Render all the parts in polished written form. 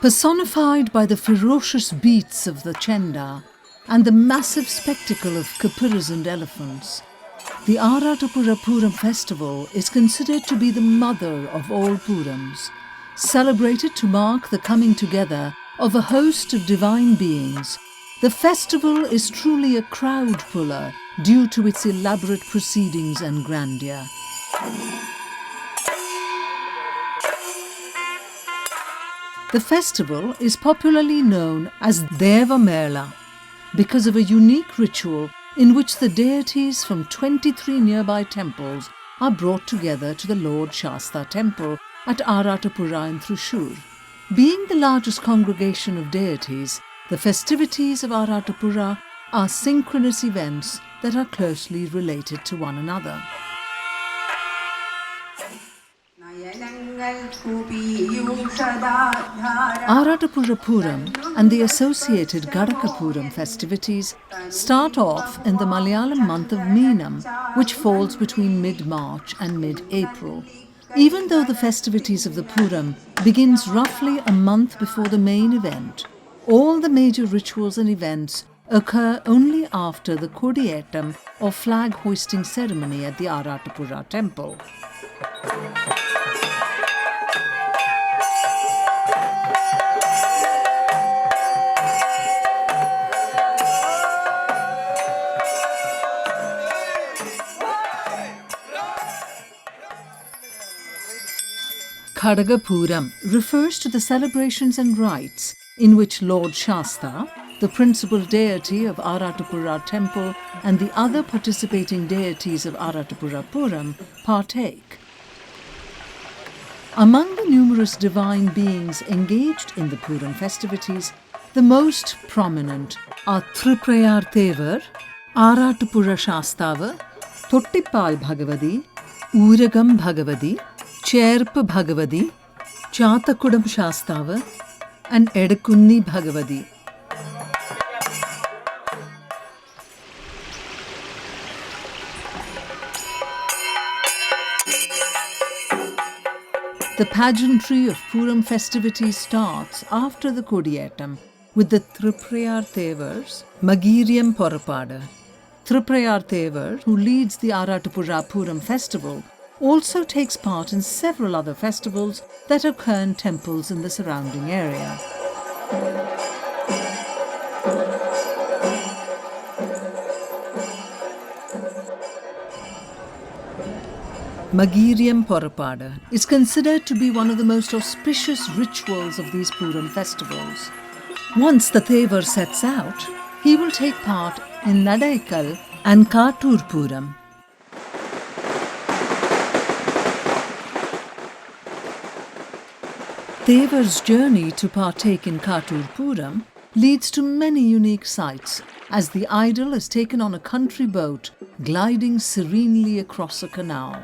Personified by the ferocious beats of the Chenda and the massive spectacle of caparisoned elephants, the Arattupuzha Pooram festival is considered to be the mother of all Poorams, celebrated to mark the coming together of a host of divine beings. The festival is truly a crowd puller due to its elaborate proceedings and grandeur. The festival is popularly known as Deva Mela because of a unique ritual in which the deities from 23 nearby temples are brought together to the Lord Sastha Temple at Arattupuzha in Thrissur. Being the largest congregation of deities, the festivities of Arattupuzha are synchronous events that are closely related to one another. Arattupuzha Pooram and the associated Khadaka Pooram festivities start off in the Malayalam month of Meenam, which falls between mid-March and mid-April. Even though the festivities of the Pooram begins roughly a month before the main event, all the major rituals and events occur only after the Kodiyettam or flag hoisting ceremony at the Arattupuzha Temple. Khadaka Pooram refers to the celebrations and rites in which Lord Sastha, the principal deity of Arattupuzha Temple, and the other participating deities of Arattupuzha Pooram partake. Among the numerous divine beings engaged in the Pooram festivities, the most prominent are Triprayar Thevar, Arattupuzha Sasthav, Thottippal Bhagavathy, Urakam Bhagavathy, Cherpu Bhagavathy, Chathakudam Sasthav, and Edakunni Bhagavathy. The pageantry of Pooram festivities starts after the Kodiyettam with the Triprayar Thevars, Magiriam Porapada. Triprayar Thevar, who leads the Arattupuzha Pooram festival, also takes part in several other festivals that occur in temples in the surrounding area. Magiriam Porapada is considered to be one of the most auspicious rituals of these Pooram festivals. Once the Thevar sets out, he will take part in Nadaikal and Kattur Pooram. Thevar's journey to partake in Kattur Pooram leads to many unique sights as the idol is taken on a country boat gliding serenely across a canal.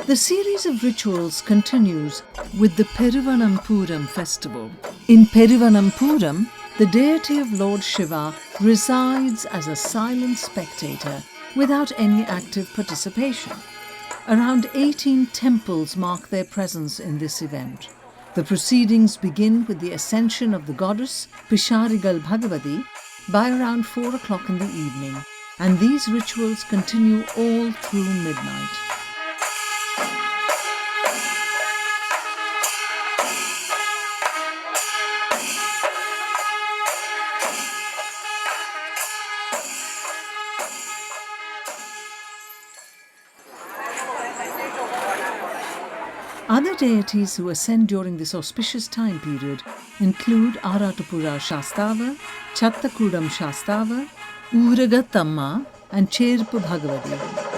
The series of rituals continues with the Perivanam Pooram festival. In Perivanam Pooram, the deity of Lord Shiva resides as a silent spectator without any active participation. Around 18 temples mark their presence in this event. The proceedings begin with the ascension of the goddess Thottippal Bhagavathy by around 4 o'clock in the evening, and these rituals continue all through midnight. Other deities who ascend during this auspicious time period include Arattupuzha Sasthav, Chathakudam Sasthav, Urakam and Cherpu Bhagavathy.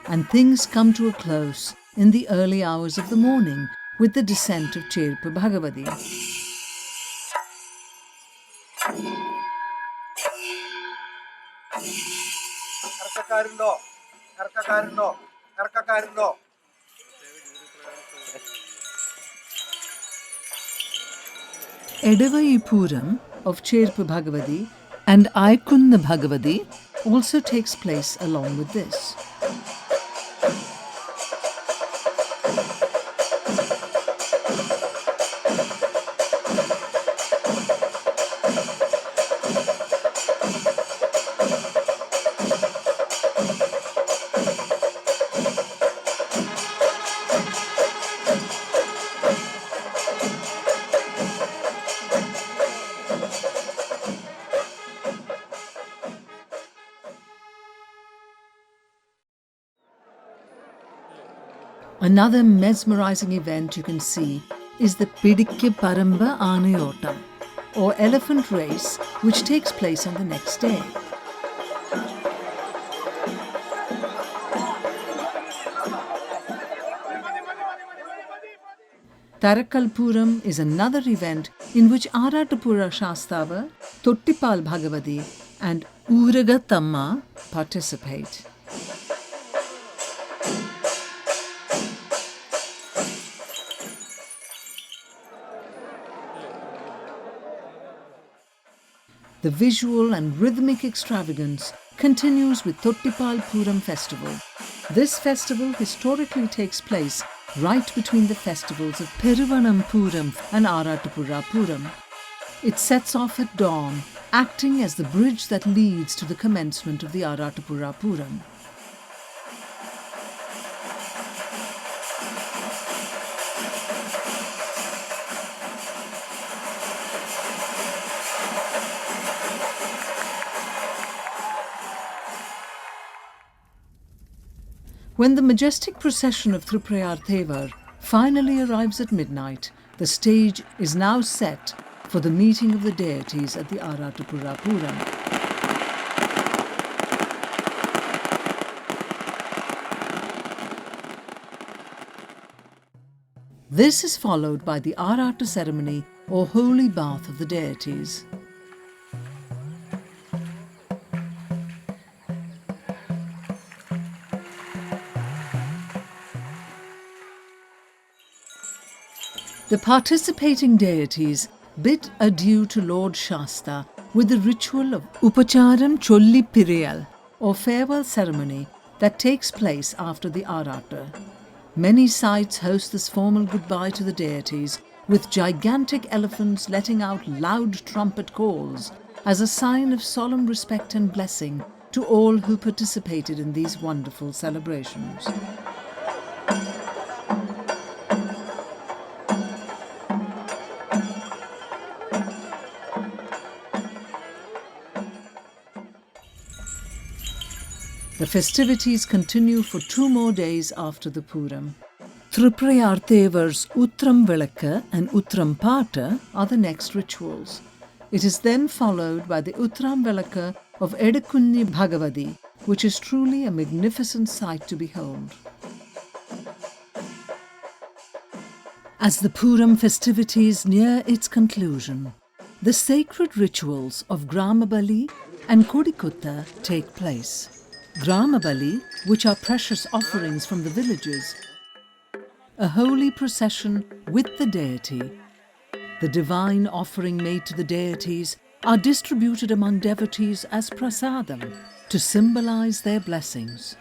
and things come to a close in the early hours of the morning with the descent of Cherpu Bhagavathy. Edakunni Pooram of Cherpu Bhagavathy and Edakunni Bhagavathy also takes place along with this. Another mesmerizing event you can see is the Pidikku Paramba Aanayottam, or elephant race, which takes place on the next day. Thottippal Bhagavathy is another event in which Arattupuzha Sasthav, Thottippal Bhagavathy and Urakam participate. The visual and rhythmic extravagance continues with Thottippal Bhagavathy festival. This festival historically takes place right between the festivals of Peruvanam Pooram and Arattupuzha Pooram. It sets off at dawn, acting as the bridge that leads to the commencement of the Arattupuzha Pooram. When the majestic procession of Triprayar Thevar finally arrives at midnight, the stage is now set for the meeting of the deities at the Arattupuzha Pooram. This is followed by the Aratta ceremony or holy bath of the deities. The participating deities bid adieu to Lord Sastha with the ritual of Upacharam Cholli Piriyal, or farewell ceremony that takes place after the Aratta. Many sites host this formal goodbye to the deities, with gigantic elephants letting out loud trumpet calls as a sign of solemn respect and blessing to all who participated in these wonderful celebrations. The festivities continue for 2 more days after the Pooram. Triprayar Thevar's Uttram Velakka and Uttram Pata are the next rituals. It is then followed by the Uttram Velakka of Edakunni Bhagavathy, which is truly a magnificent sight to behold. As the Pooram festivities near its conclusion, the sacred rituals of Gramabali and Kodikutta take place. Gramabali, which are precious offerings from the villages, a holy procession with the deity. The divine offering made to the deities are distributed among devotees as prasadam to symbolize their blessings.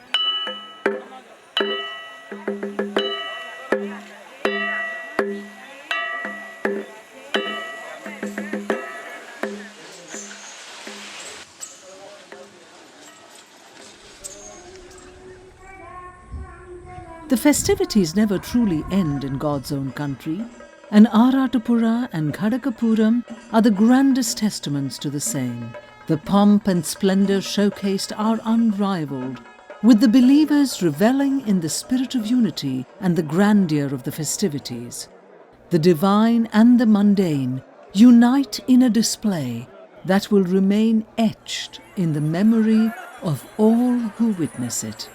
The festivities never truly end in God's own country, and Arattupuzha and Khadaka Pooram are the grandest testaments to the same. The pomp and splendour showcased are unrivaled, with the believers revelling in the spirit of unity and the grandeur of the festivities. The divine and the mundane unite in a display that will remain etched in the memory of all who witness it.